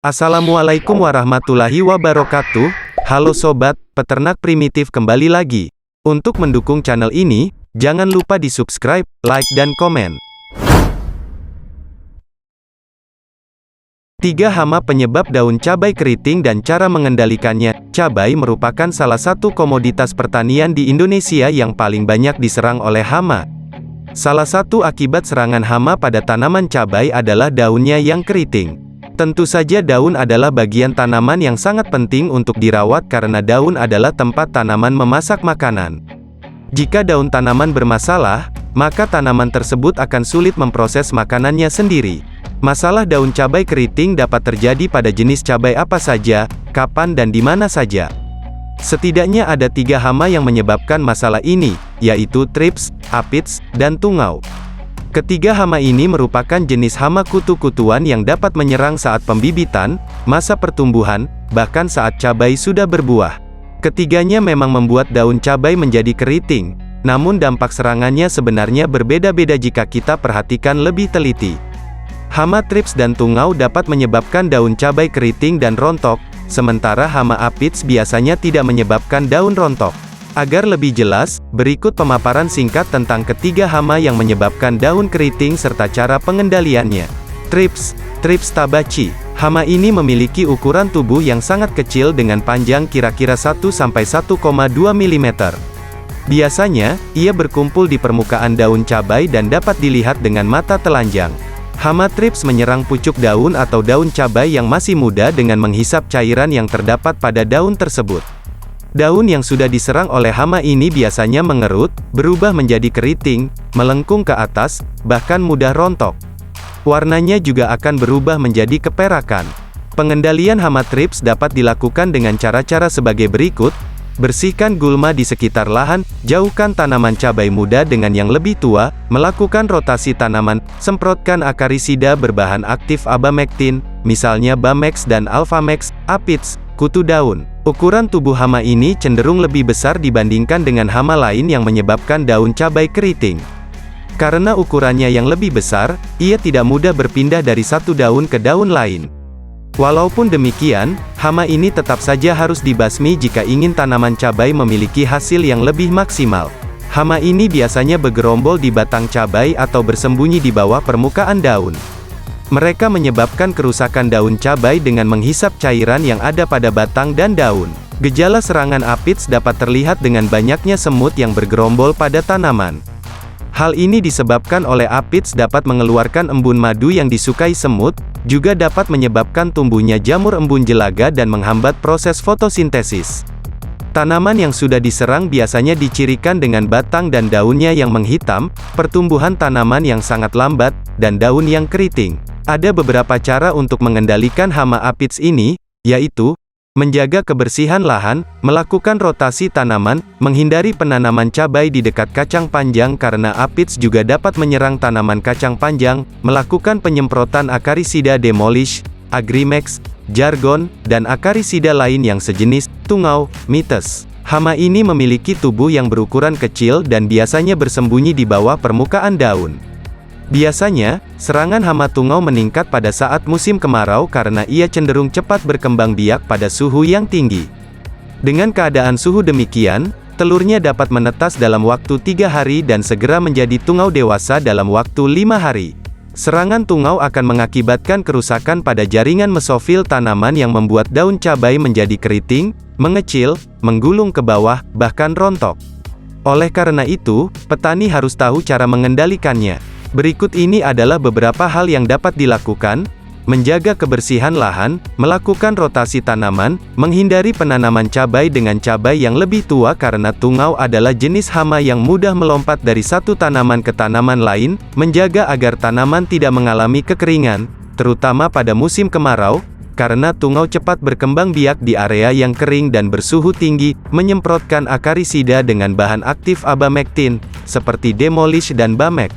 Assalamualaikum warahmatullahi wabarakatuh. Halo sobat peternak primitif, kembali lagi. Untuk mendukung channel ini, jangan lupa di subscribe, like dan komen. 3 hama penyebab daun cabai keriting dan cara mengendalikannya. Cabai merupakan salah satu komoditas pertanian di Indonesia yang paling banyak diserang oleh hama. Salah satu akibat serangan hama pada tanaman cabai adalah daunnya yang keriting. Tentu saja daun adalah bagian tanaman yang sangat penting untuk dirawat karena daun adalah tempat tanaman memasak makanan. Jika daun tanaman bermasalah, maka tanaman tersebut akan sulit memproses makanannya sendiri. Masalah daun cabai keriting dapat terjadi pada jenis cabai apa saja, kapan dan di mana saja. Setidaknya ada 3 hama yang menyebabkan masalah ini, yaitu thrips, aphids, dan tungau. Ketiga hama ini merupakan jenis hama kutu-kutuan yang dapat menyerang saat pembibitan, masa pertumbuhan, bahkan saat cabai sudah berbuah. Ketiganya memang membuat daun cabai menjadi keriting, namun dampak serangannya sebenarnya berbeda-beda jika kita perhatikan lebih teliti. Hama thrips dan tungau dapat menyebabkan daun cabai keriting dan rontok, sementara hama aphids biasanya tidak menyebabkan daun rontok. Agar lebih jelas, berikut pemaparan singkat tentang ketiga hama yang menyebabkan daun keriting serta cara pengendaliannya. Thrips tabaci. Hama ini memiliki ukuran tubuh yang sangat kecil dengan panjang kira-kira 1-1,2 mm. Biasanya, ia berkumpul di permukaan daun cabai dan dapat dilihat dengan mata telanjang. Hama thrips menyerang pucuk daun atau daun cabai yang masih muda dengan menghisap cairan yang terdapat pada daun tersebut. Daun yang sudah diserang oleh hama ini biasanya mengerut, berubah menjadi keriting, melengkung ke atas, bahkan mudah rontok. Warnanya juga akan berubah menjadi keperakan. Pengendalian hama thrips dapat dilakukan dengan cara-cara sebagai berikut: bersihkan gulma di sekitar lahan, jauhkan tanaman cabai muda dengan yang lebih tua, melakukan rotasi tanaman, semprotkan akarisida berbahan aktif abamectin, misalnya Bamex dan Alphamex. Aphids, kutu daun. Ukuran tubuh hama ini cenderung lebih besar dibandingkan dengan hama lain yang menyebabkan daun cabai keriting. Karena ukurannya yang lebih besar, ia tidak mudah berpindah dari satu daun ke daun lain. Walaupun demikian, hama ini tetap saja harus dibasmi jika ingin tanaman cabai memiliki hasil yang lebih maksimal. Hama ini biasanya bergerombol di batang cabai atau bersembunyi di bawah permukaan daun. Mereka menyebabkan kerusakan daun cabai dengan menghisap cairan yang ada pada batang dan daun. Gejala serangan aphids dapat terlihat dengan banyaknya semut yang bergerombol pada tanaman. Hal ini disebabkan oleh aphids dapat mengeluarkan embun madu yang disukai semut, juga dapat menyebabkan tumbuhnya jamur embun jelaga dan menghambat proses fotosintesis. Tanaman yang sudah diserang biasanya dicirikan dengan batang dan daunnya yang menghitam, pertumbuhan tanaman yang sangat lambat, dan daun yang keriting. Ada beberapa cara untuk mengendalikan hama aphids ini, yaitu menjaga kebersihan lahan, melakukan rotasi tanaman, menghindari penanaman cabai di dekat kacang panjang karena aphids juga dapat menyerang tanaman kacang panjang, melakukan penyemprotan akarisida Demolish, Agrimex, Jargon, dan akarisida lain yang sejenis. Tungau, mites. Hama ini memiliki tubuh yang berukuran kecil dan biasanya bersembunyi di bawah permukaan daun. Biasanya, serangan hama tungau meningkat pada saat musim kemarau karena ia cenderung cepat berkembang biak pada suhu yang tinggi. Dengan keadaan suhu demikian, telurnya dapat menetas dalam waktu 3 hari dan segera menjadi tungau dewasa dalam waktu 5 hari. Serangan tungau akan mengakibatkan kerusakan pada jaringan mesofil tanaman yang membuat daun cabai menjadi keriting, mengecil, menggulung ke bawah, bahkan rontok. Oleh karena itu, petani harus tahu cara mengendalikannya. Berikut ini adalah beberapa hal yang dapat dilakukan: menjaga kebersihan lahan, melakukan rotasi tanaman, menghindari penanaman cabai dengan cabai yang lebih tua karena tungau adalah jenis hama yang mudah melompat dari satu tanaman ke tanaman lain, menjaga agar tanaman tidak mengalami kekeringan, terutama pada musim kemarau, karena tungau cepat berkembang biak di area yang kering dan bersuhu tinggi, menyemprotkan akarisida dengan bahan aktif abamectin, seperti Demolish dan Bamex.